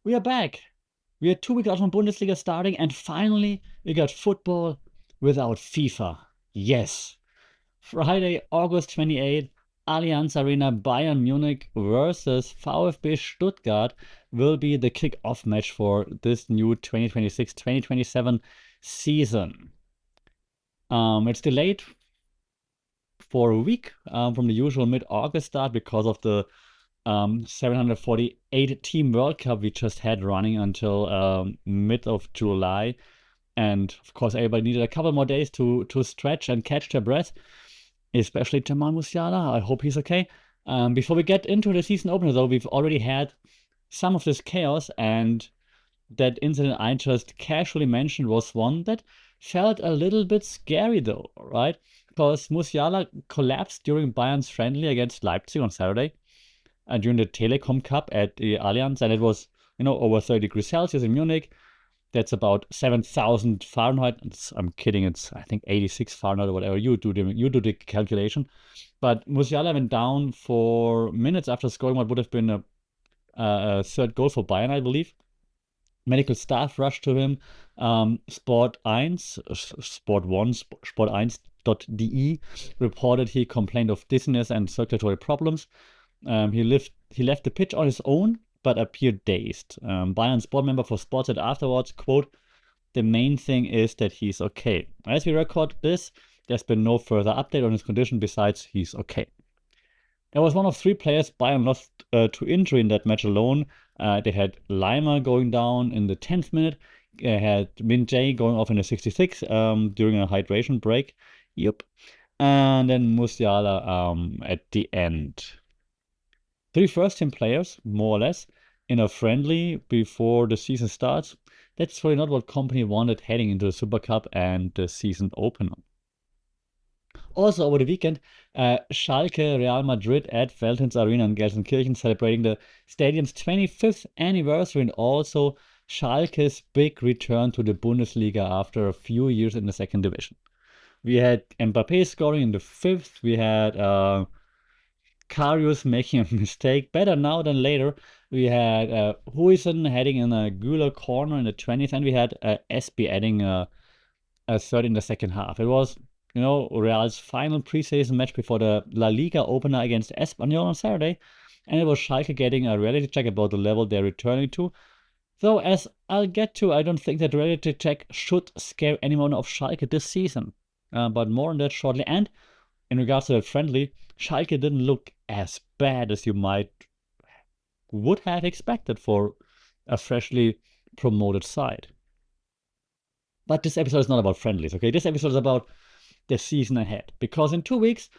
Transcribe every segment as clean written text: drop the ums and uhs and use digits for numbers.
We are back. We are 2 weeks out from Bundesliga starting, and finally we got football without FIFA. Yes. Friday, August 28th, Allianz Arena, Bayern Munich versus VfB Stuttgart will be the kick-off match for this new 2026-2027 season. It's delayed for a week from the usual mid-August start because of the 748 team World Cup we just had running until mid of July. And of course, everybody needed a couple more days to stretch and catch their breath, especially Jamal Musiala. I hope he's okay. Before we get into the season opener, though, we've already had some of this chaos, and that incident I just casually mentioned was one that felt a little bit scary, though, right? Because Musiala collapsed during Bayern's friendly against Leipzig on Saturday, during the Telekom Cup at the Allianz, and it was, over 30 degrees Celsius in Munich. That's about 7,000 Fahrenheit. I'm kidding. It's, I think, 86 Fahrenheit or whatever. You do the calculation. But Musiala went down for minutes after scoring what would have been a third goal for Bayern, I believe. Medical staff rushed to him. Sport1.de reported he complained of dizziness and circulatory problems. He left the pitch on his own, but appeared dazed. Bayern's board member for Sport said afterwards, quote, "The main thing is that he's okay. As we record this, there's been no further update on his condition besides he's okay." There was one of 3 players Bayern lost to injury in that match alone. They had Laimer going down in the 10th minute. They had Min Jae going off in the 66th during a hydration break. Yep. And then Musiala at the end. 3 first-team players, more or less, in a friendly before the season starts. That's really not what Kompany wanted heading into the Supercup and the season opener. Also over the weekend, Schalke Real Madrid at Veltins-Arena in Gelsenkirchen celebrating the stadium's 25th anniversary, and also Schalke's big return to the Bundesliga after a few years in the second division. We had Mbappé scoring in the 5th. We had Karius making a mistake, better now than later. We had Huijsen heading in a Güler corner in the 20th, and we had Espí adding a third in the second half. It was, Real's final preseason match before the La Liga opener against Espanyol on Saturday, and it was Schalke getting a reality check about the level they're returning to. Though, as I'll get to, I don't think that reality check should scare anyone of Schalke this season. But more on that shortly. And in regards to that friendly, Schalke didn't look as bad as you would have expected for a freshly promoted side. But this episode is not about friendlies, okay? This episode is about the season ahead. Because in 2 weeks,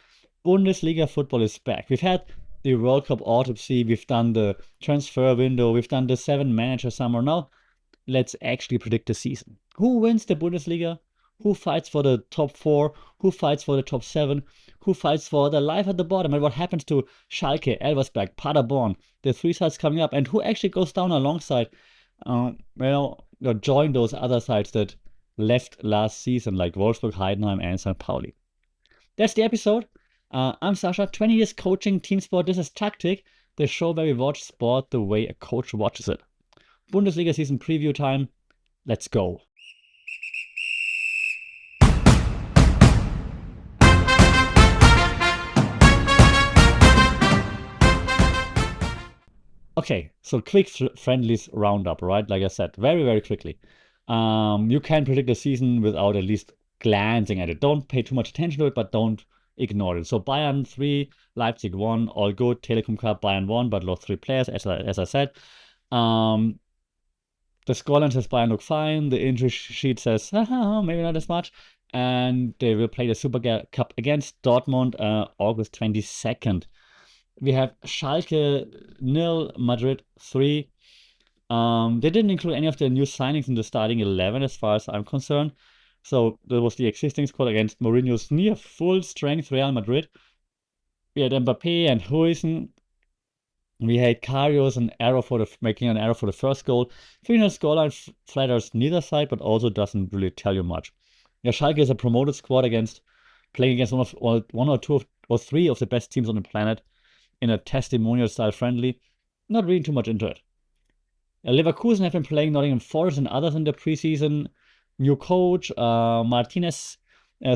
Bundesliga football is back. We've had the World Cup autopsy, we've done the transfer window, we've done the 7-manager summer. Now, let's actually predict the season. Who wins the Bundesliga? Who fights for the top 4? Who fights for the top 7? Who fights for the life at the bottom? And what happens to Schalke, Elversberg, Paderborn, the 3 sides coming up? And who actually goes down alongside, join those other sides that left last season, like Wolfsburg, Heidenheim, and St. Pauli? That's the episode. I'm Sasha, 20 years coaching team sport. This is Tactic, the show where we watch sport the way a coach watches it. Bundesliga season preview time. Let's go. Okay, so quick friendlies roundup, right? Like I said, very, very quickly. You can predict the season without at least glancing at it. Don't pay too much attention to it, but don't ignore it. So Bayern 3, Leipzig 1, all good. Telekom Cup, Bayern 1, but lost 3 players, as I said. The scoreline says Bayern look fine. The injury sheet says, maybe not as much. And they will play the Supercup against Dortmund August 22nd. We have Schalke 0, Madrid 3. They didn't include any of the new signings in the starting 11 as far as I'm concerned. So there was the existing squad against Mourinho's near full strength Real Madrid. We had Mbappé and Huijsen. We had Karius making an error for the first goal. 3-0 scoreline flatters neither side, but also doesn't really tell you much. Yeah, Schalke is a promoted squad playing against one or 2 or 3 of the best teams on the planet in a testimonial style friendly. Not reading too much into it. Leverkusen have been playing Nottingham Forest and others in the preseason. New coach, Martinez,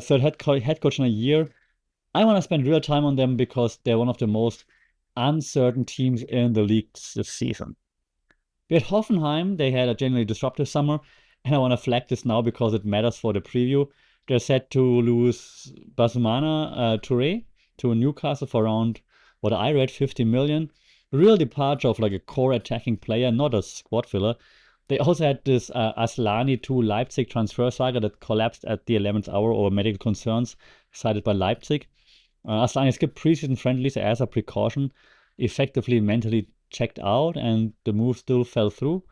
third head coach in a year. I want to spend real time on them because they're one of the most uncertain teams in the league this season. We had Hoffenheim. They had a genuinely disruptive summer, and I want to flag this now because it matters for the preview. They're set to lose Basumana Touré to Newcastle for around, what I read, 50 million. Real departure of like a core attacking player, not a squad filler. They also had this Aslani to Leipzig transfer saga that collapsed at the 11th hour over medical concerns cited by Leipzig. Aslani skipped preseason friendlies as a precaution, effectively mentally checked out, and the move still fell through.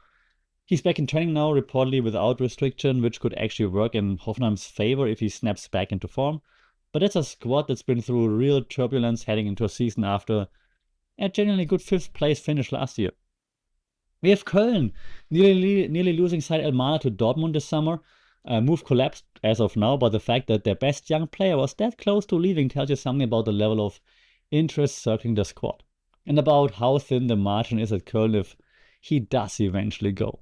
He's back in training now, reportedly without restriction, which could actually work in Hoffenheim's favor if he snaps back into form. But that's a squad that's been through real turbulence heading into a season after a genuinely good 5th place finish last year. We have Köln, nearly losing side Elmana to Dortmund this summer. Move collapsed as of now, but the fact that their best young player was that close to leaving tells you something about the level of interest circling the squad, and about how thin the margin is at Köln if he does eventually go.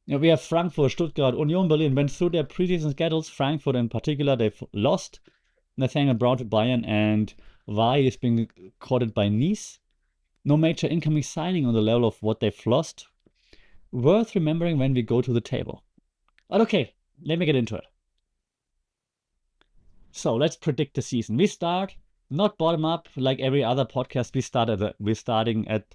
We have Frankfurt, Stuttgart, Union Berlin went through their preseason schedules. Frankfurt in particular, they've lost Nathaniel Brown to Bayern, and Vai is being courted by Nice. No major incoming signing on the level of what they've lost. Worth remembering when we go to the table. But okay, let me get into it. So let's predict the season. We start not bottom up like every other podcast. We're starting at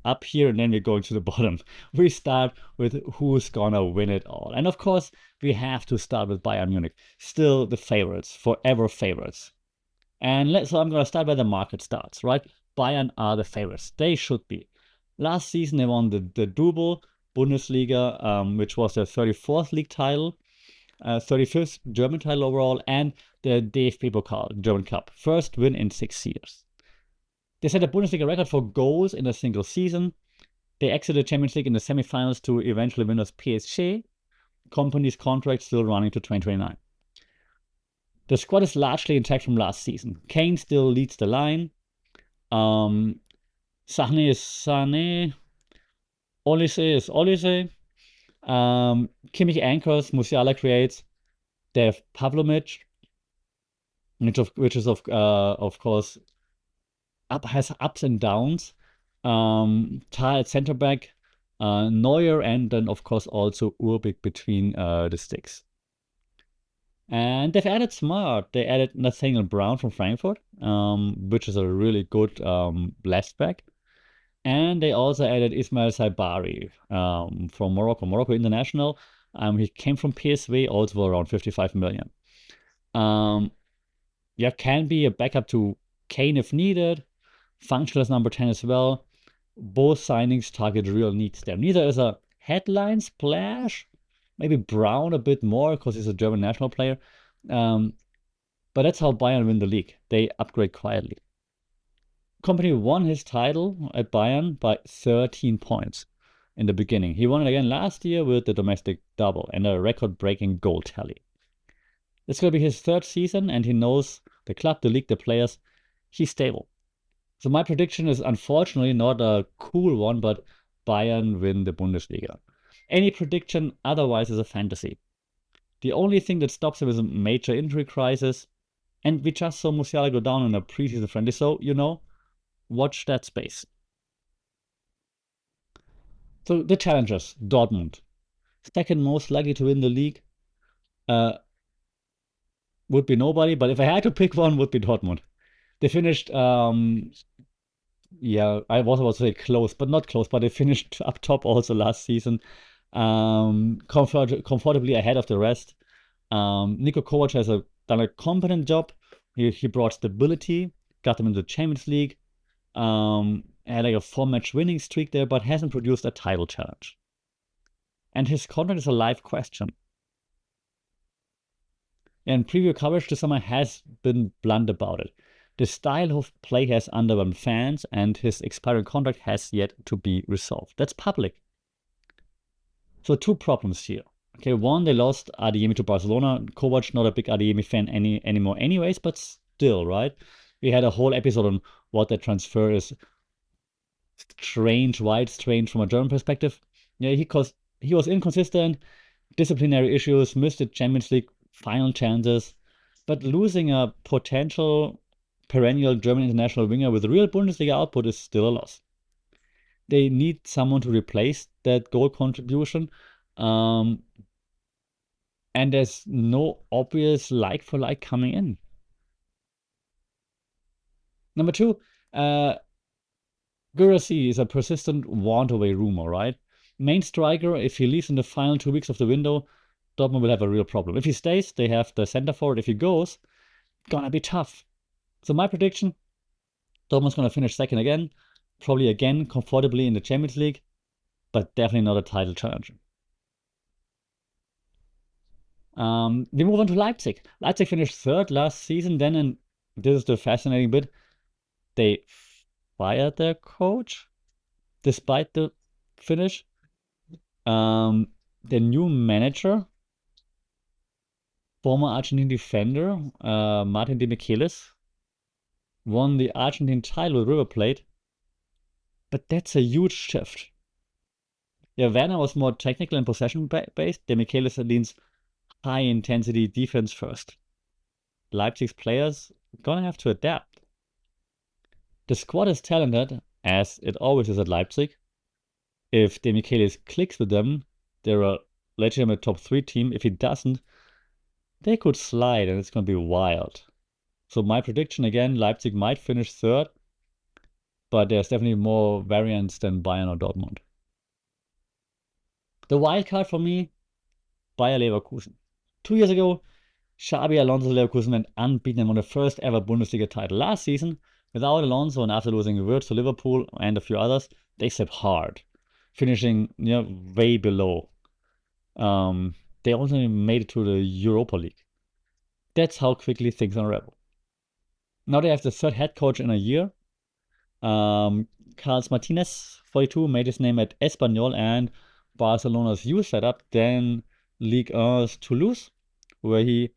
up here and then we're going to the bottom. We start with who's gonna win it all. And of course, we have to start with Bayern Munich. Still the favorites, forever favorites. And so I'm gonna start where the market starts, right? Bayern are the favorites. They should be. Last season they won the double Bundesliga, which was their 34th league title, 35th German title overall, and the DFB Pokal, German Cup. First win in 6 years. They set a Bundesliga record for goals in a single season. They exited Champions League in the semifinals to eventually winners PSG. Kompany's contract still running to 2029. The squad is largely intact from last season. Kane still leads the line. Sané is Sané. Olise is Olise. Kimmich anchors. Musiala creates. They have Pavlovic, which is of course has ups and downs. Tah at center back, Neuer, and then of course also Urbik between the sticks. And they've added smart. They added Nathaniel Brown from Frankfurt, which is a really good left back. And they also added Ismail Saibari from Morocco international. He came from PSV, also around 55 million. Can be a backup to Kane if needed. Functional as number 10 as well. Both signings target real needs there. Neither is a headline splash. Maybe Brown a bit more because he's a German national player. But that's how Bayern win the league. They upgrade quietly. Kompany won his title at Bayern by 13 points in the beginning. He won it again last year with the domestic double and a record-breaking goal tally. It's going to be his 3rd season, and he knows the club, the league, the players. He's stable. So my prediction is unfortunately not a cool one, but Bayern win the Bundesliga. Any prediction otherwise is a fantasy. The only thing that stops him is a major injury crisis, and we just saw Musiala go down in a preseason friendly, so, watch that space. So the challengers, Dortmund. Second most likely to win the league would be nobody, but if I had to pick one, would be Dortmund. They finished, I was about to say close, but not close, but they finished up top also last season, comfortably ahead of the rest. Niko Kovač has done a competent job. He brought stability, got them into the Champions League, had like a 4-match winning streak there, but hasn't produced a title challenge. And his contract is a live question. And preview coverage this summer has been blunt about it. The style of play has underwhelmed fans, and his expiring contract has yet to be resolved. That's public. So 2 problems here. Okay, one, they lost Adeyemi to Barcelona. Kovač, not a big Adeyemi fan anymore anyways, but still, right? We had a whole episode on what that transfer is strange from a German perspective. Yeah, he was inconsistent, disciplinary issues, missed the Champions League final chances, but losing a potential perennial German international winger with real Bundesliga output is still a loss. They need someone to replace that goal contribution. And there's no obvious like for like coming in. Number two, Guirassy is a persistent want-away rumor, right? Main striker, if he leaves in the final 2 weeks of the window, Dortmund will have a real problem. If he stays, they have the center forward. If he goes, gonna be tough. So my prediction, Dortmund's gonna finish second again, probably again comfortably in the Champions League, but definitely not a title challenger. We move on to Leipzig. Leipzig finished third last season then, and this is the fascinating bit. They fired their coach despite the finish. The new manager, former Argentine defender, Martin Demichelis, won the Argentine title with River Plate. But that's a huge shift. Yeah, Werner was more technical and possession-based. Demichelis leans high-intensity defense first. Leipzig's players gonna have to adapt. The squad is talented, as it always is at Leipzig. If Demichelis clicks with them, they're a legitimate top 3 team. If he doesn't, they could slide and it's gonna be wild. So my prediction again, Leipzig might finish third, but there's definitely more variance than Bayern or Dortmund. The wild card for me, Bayer Leverkusen. 2 years ago, Xabi Alonso's Leverkusen went unbeaten and won the first ever Bundesliga title. Last season, without Alonso and after losing Wirtz to Liverpool and a few others, they stepped hard, finishing way below. They also made it to the Europa League. That's how quickly things unravel. Now they have the third head coach in a year. Carlos Martinez, 42, made his name at Espanyol and Barcelona's youth setup, then Ligue 1's Toulouse, where he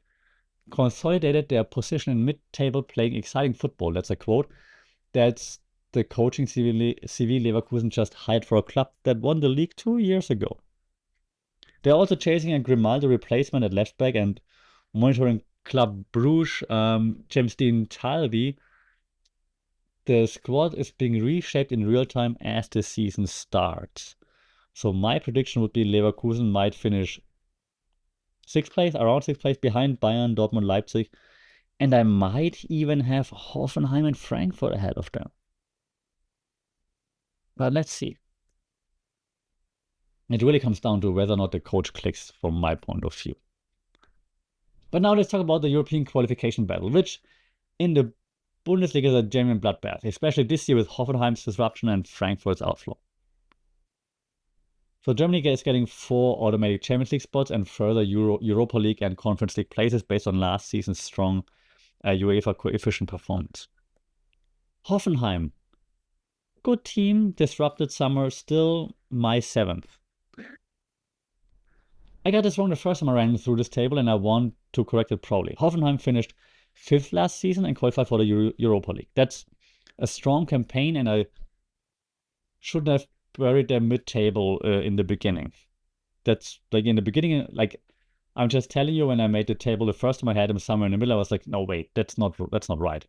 consolidated their position in mid-table playing exciting football. That's a quote. That's the coaching CV Leverkusen just hired for a club that won the league 2 years ago. They're also chasing a Grimaldo replacement at left back and monitoring Club Bruges, James Dean Talby. The squad is being reshaped in real time as the season starts. So my prediction would be Leverkusen might finish around 6th place behind Bayern, Dortmund, Leipzig, and I might even have Hoffenheim and Frankfurt ahead of them. But let's see. It really comes down to whether or not the coach clicks from my point of view. But now let's talk about the European qualification battle, which in the Bundesliga is a genuine bloodbath, especially this year with Hoffenheim's disruption and Frankfurt's outflow. So Germany is getting 4 automatic Champions League spots and further Europa League and Conference League places based on last season's strong UEFA coefficient performance. Hoffenheim, good team, disrupted summer, still my 7th. I got this wrong the first time I ran through this table and I want to correct it probably. Hoffenheim finished 5th last season and qualified for the Europa League. That's a strong campaign and I shouldn't have buried their mid-table in the beginning. That's like in the beginning, like I'm just telling you, when I made the table the first time I had them somewhere in the middle, I was like, no, wait, that's not right.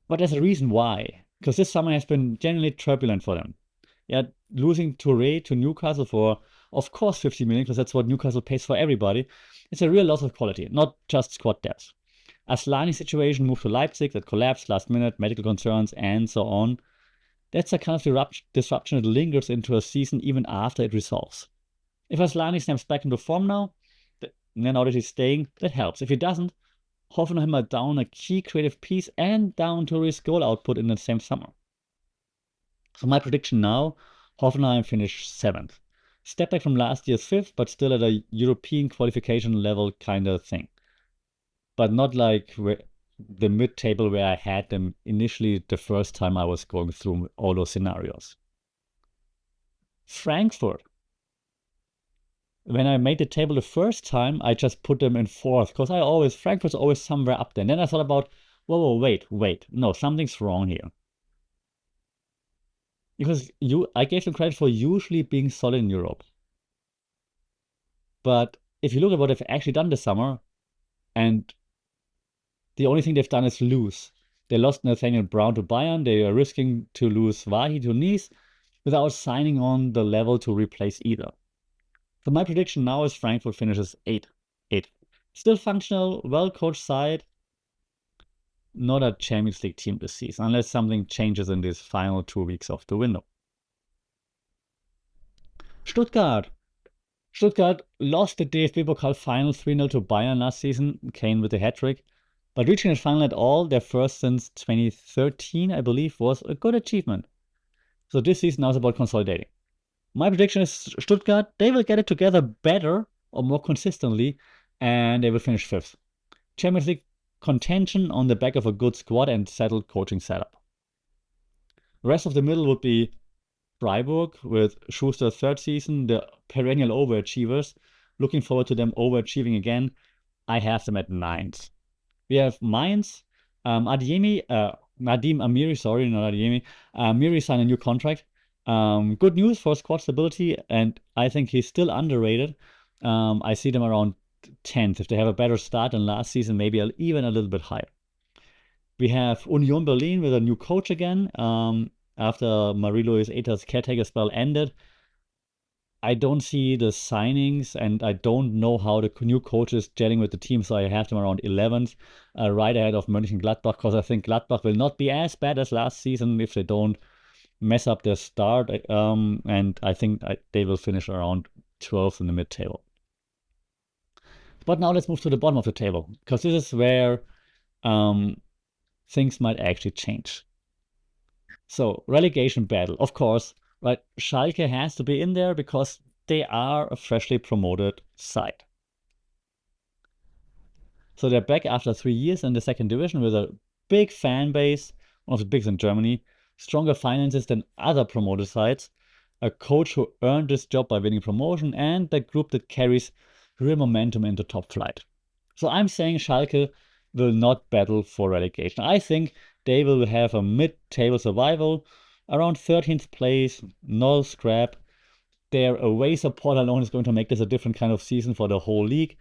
But there's a reason why, because this summer has been genuinely turbulent for them. Yeah, losing Touré to Newcastle for, of course, 50 million, because that's what Newcastle pays for everybody. It's a real loss of quality, not just squad depth. Aslani's situation moved to Leipzig that collapsed last minute, medical concerns, and so on. That's a kind of disruption that lingers into a season even after it resolves. If Aslani snaps back into form now that he's staying, that helps. If he doesn't, Hoffenheim are down a key creative piece and down to his goal output in the same summer. So my prediction now, Hoffenheim finish 7th. Step back from last year's 5th, but still at a European qualification level kind of thing. But not like the mid-table where I had them initially the first time I was going through all those scenarios. Frankfurt. When I made the table the first time, I just put them in 4th because Frankfurt's always somewhere up there. And then I thought about, whoa, wait, no, something's wrong here. because I gave them credit for usually being solid in Europe. But if you look at what they've actually done this summer, and the only thing they've done is lose. They lost Nathaniel Brown to Bayern. They are risking to lose Wahi to Nice without signing on the level to replace either. So my prediction now is Frankfurt finishes 8. Still functional, well-coached side. Not a Champions League team this season, unless something changes in these final 2 weeks of the window. Stuttgart lost the DFB Pokal final 3-0 to Bayern last season, Kane with a hat-trick. But reaching the final at all, their first since 2013, I believe, was a good achievement. So this season now is about consolidating. My prediction is Stuttgart, they will get it together better or more consistently, and they will finish 5th. Champions League contention on the back of a good squad and settled coaching setup. The rest of the middle would be Freiburg with Schuster's 3rd season, the perennial overachievers. Looking forward to them overachieving again. I have them at 9th. We have Mainz, Adeyemi, Nadim Amiri, sorry, not Adeyemi. Amiri signed a new contract. Good news for squad stability, and I think he's still underrated. I see them around 10th. If they have a better start than last season, maybe even a little bit higher. We have Union Berlin with a new coach again. After Marie-Louise Eter's caretaker spell ended. I don't see the signings, and I don't know how the new coach is gelling with the team, so I have them around 11th, right ahead of Mönchengladbach, because I think Gladbach will not be as bad as last season if they don't mess up their start, and I think they will finish around 12th in the mid-table. But now let's move to the bottom of the table, because this is where things might actually change. So, relegation battle, of course, right? Schalke has to be in there because they are a freshly promoted side. So they're back after 3 years in the 2nd division with a big fan base, one of the biggest in Germany, stronger finances than other promoted sides, a coach who earned this job by winning promotion, and a group that carries real momentum into top flight. So I'm saying Schalke will not battle for relegation. I think they will have a mid-table survival, around 13th place, no scrap. Their away support alone is going to make this a different kind of season for the whole league.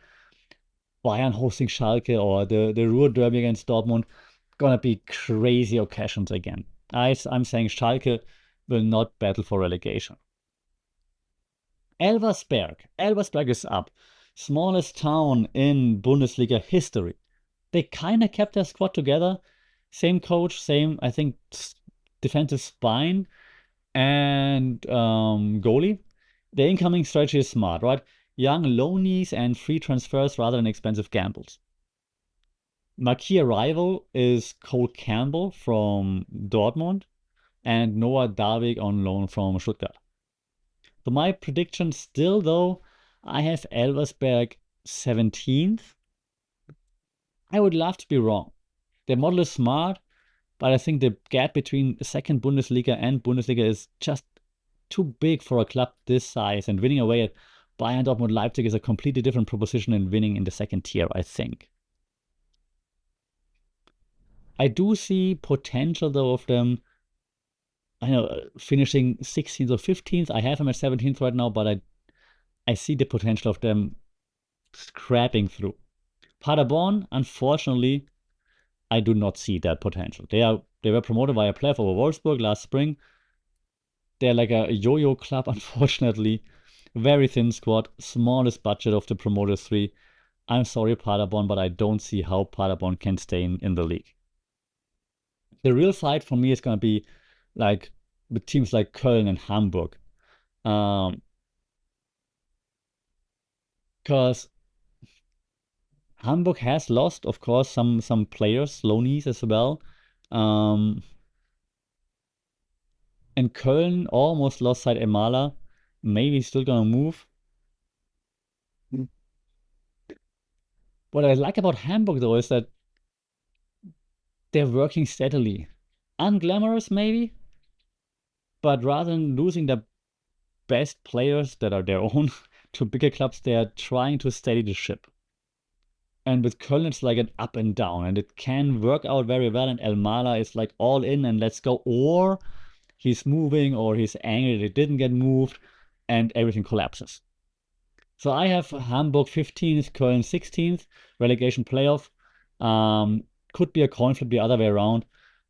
Bayern hosting Schalke or the Ruhr Derby against Dortmund, gonna be crazy occasions again. I'm saying Schalke will not battle for relegation. Elversberg is up. Smallest town in Bundesliga history. They kind of kept their squad together. Same coach, same, I think, defensive spine and goalie. The incoming strategy is smart, right? Young loanees and free transfers rather than expensive gambles. Marquee arrival is Cole Campbell from Dortmund and Noah Davik on loan from Stuttgart. So my prediction still, though, I have Elversberg 17th. I would love to be wrong. Their model is smart, but I think the gap between second Bundesliga and Bundesliga is just too big for a club this size, and winning away at Bayern, Dortmund, Leipzig is a completely different proposition than winning in the second tier, I think. I do see potential, though, of them, I know, finishing 16th or 15th. I have them at 17th right now, but I see the potential of them scrapping through. Paderborn, unfortunately, I do not see that potential. They were promoted via playoff over Wolfsburg last spring. They're like a yo-yo club, unfortunately. Very thin squad, smallest budget of the promoted 3. I'm sorry, Paderborn, but I don't see how Paderborn can stay in the league. The real fight for me is going to be like with teams like Köln and Hamburg. Because Hamburg has lost, of course, some players, loanees as well. And Köln almost lost Said Emala. Maybe still gonna move. What I like about Hamburg, though, is that they're working steadily. Unglamorous, maybe, but rather than losing the best players that are their own to bigger clubs, they're trying to steady the ship. And with Köln, it's like an up and down, and it can work out very well. And Elmala is like all in and let's go, or he's moving or he's angry that it didn't get moved, and everything collapses. So I have Hamburg 15th, Köln 16th, relegation playoff. Could be a coin flip the other way around,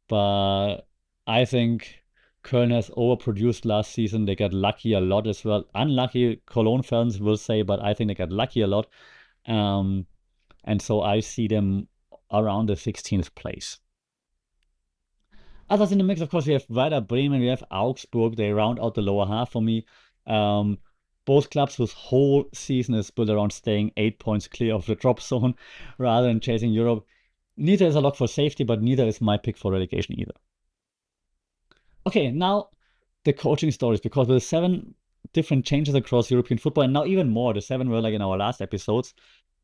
but I think Köln has overproduced last season. They got lucky a lot as well. Unlucky, Cologne fans will say, but I think they got lucky a lot. And so I see them around the 16th place. Others in the mix, of course, we have Werder Bremen, we have Augsburg. They round out the lower half for me. Both clubs whose whole season is built around staying 8 points clear of the drop zone rather than chasing Europe. Neither is a lock for safety, but neither is my pick for relegation either. Okay, now the coaching stories, because with 7 different changes across European football, and now even more, the 7 were like in our last episodes,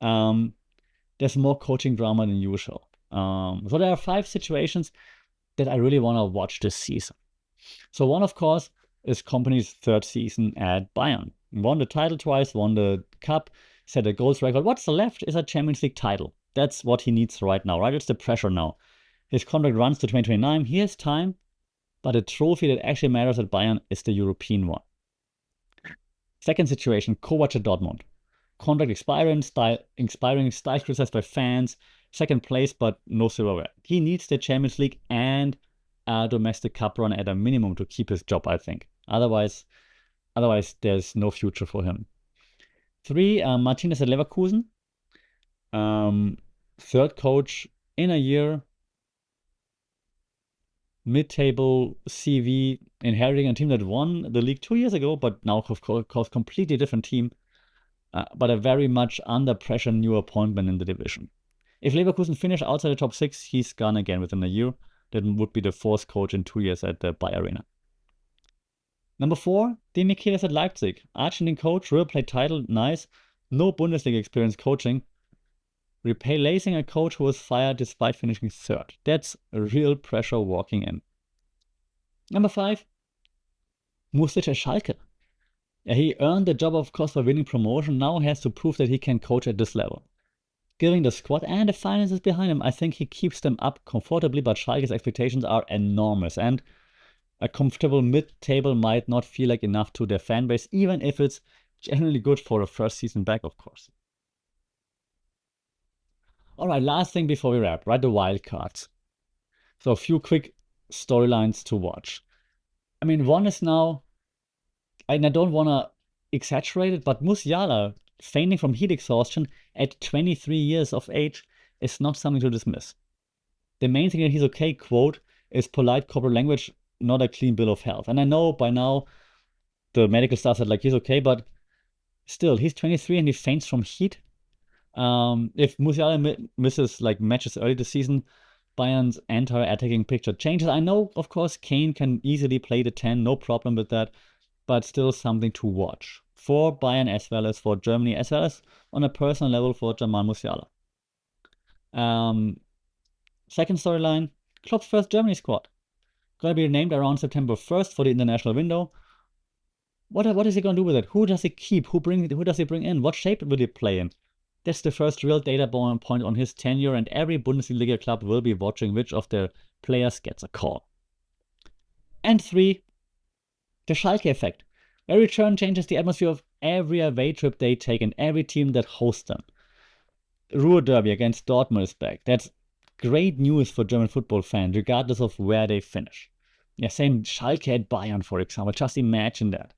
there's more coaching drama than usual. So there are 5 situations that I really want to watch this season. So one, of course, is Kompany's 3rd season at Bayern. Won the title twice, won the cup, set a goals record. What's left is a Champions League title. That's what he needs right now, right? It's the pressure now. His contract runs to 2029. He has time, but the trophy that actually matters at Bayern is the European one. Second situation, Kovač at Dortmund. Contract expiring, style criticized by fans. 2nd place, but no silverware. He needs the Champions League and a domestic cup run at a minimum to keep his job, I think. Otherwise, there's no future for him. 3, Martinez at Leverkusen. 3rd coach in a year. Mid-table CV, inheriting a team that won the league 2 years ago, but now, of course, completely different team. But a very much under pressure new appointment in the division. If Leverkusen finish outside the top 6, he's gone again within a year. That would be the 4th coach in 2 years at the Bayern Arena. Number 4, Demichelis at Leipzig. Argentine coach, Real play title, nice. No Bundesliga experience coaching. Replacing a coach who was fired despite finishing 3rd. That's real pressure walking in. Number 5, Musiala at Schalke. He earned the job, of course, for winning promotion. Now has to prove that he can coach at this level. Given the squad and the finances behind him, I think he keeps them up comfortably, but Schalke's expectations are enormous, and a comfortable mid-table might not feel like enough to their fan base, even if it's generally good for a first season back, of course. Alright, last thing before we wrap, right? The wildcards. So a few quick storylines to watch. I mean, one is now, and I don't want to exaggerate it, but Musiala feigning from heat exhaustion at 23 years of age is not something to dismiss. The main thing that he's okay, quote, is polite corporate language, not a clean bill of health. And I know by now the medical staff said like he's okay, but still, he's 23 and he faints from heat. If Musiala misses like matches early this season, Bayern's entire attacking picture changes. I know, of course, Kane can easily play the 10, no problem with that, but still something to watch for Bayern as well as for Germany, as well as on a personal level for Jamal Musiala. Second storyline, Klopp's first Germany squad. Gonna be named around September 1st for the international window. What is he gonna do with it? Who does he keep? Who does he bring in? What shape will he play in? That's the first real data point on his tenure, and every Bundesliga club will be watching which of their players gets a call. And 3, the Schalke effect. Their return changes the atmosphere of every away trip they take and every team that hosts them. Ruhr Derby against Dortmund is back. That's great news for German football fans, regardless of where they finish. Yeah, same Schalke at Bayern, for example. Just imagine that.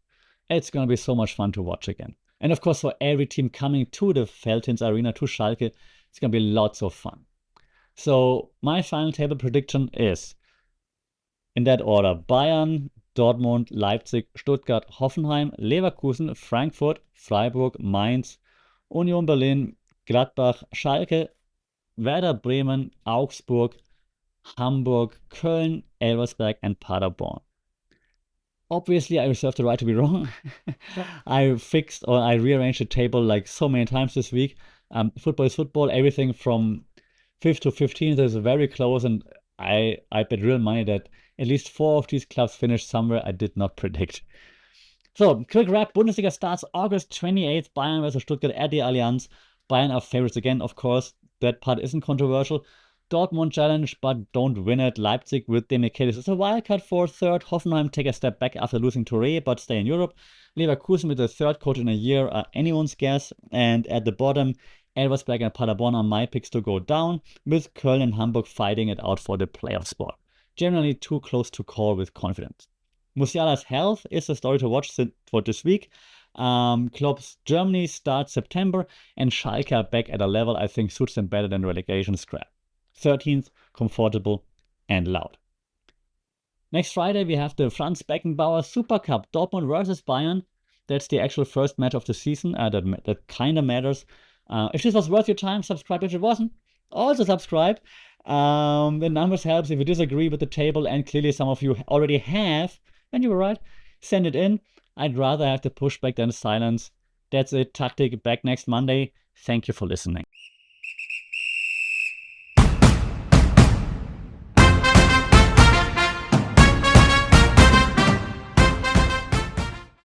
It's going to be so much fun to watch again. And of course, for every team coming to the Veltins-Arena, to Schalke, it's going to be lots of fun. So my final table prediction is, in that order, Bayern, Dortmund, Leipzig, Stuttgart, Hoffenheim, Leverkusen, Frankfurt, Freiburg, Mainz, Union Berlin, Gladbach, Schalke, Werder Bremen, Augsburg, Hamburg, Köln, Elversberg, and Paderborn. Obviously, I reserve the right to be wrong. I fixed or I rearranged the table like so many times this week. Football is football. Everything from 5th to 15th is very close, and I bet real money that at least 4 of these clubs finished somewhere I did not predict. So, quick wrap. Bundesliga starts August 28th. Bayern versus Stuttgart at the Allianz. Bayern are favorites again, of course. That part isn't controversial. Dortmund challenge, but don't win it. Leipzig with Demichelis is a wildcard for third. Hoffenheim take a step back after losing to Real, but stay in Europe. Leverkusen with the third coach in a year are anyone's guess. And at the bottom, Elversberg and Paderborn are my picks to go down, with Köln and Hamburg fighting it out for the playoff spot. Generally too close to call with confidence. Musiala's health is a story to watch for this week. Klopp's Germany starts September, and Schalke are back at a level I think suits them better than relegation scrap. 13th, comfortable and loud. Next Friday we have the Franz Beckenbauer Supercup, Dortmund versus Bayern. That's the actual first match of the season. That kind of matters. If this was worth your time, subscribe. If it wasn't, also subscribe. The numbers helps if you disagree with the table, and clearly some of you already have, and you were right, send it in. I'd rather have the pushback than the silence. That's it. Tactic back next Monday. Thank you for listening.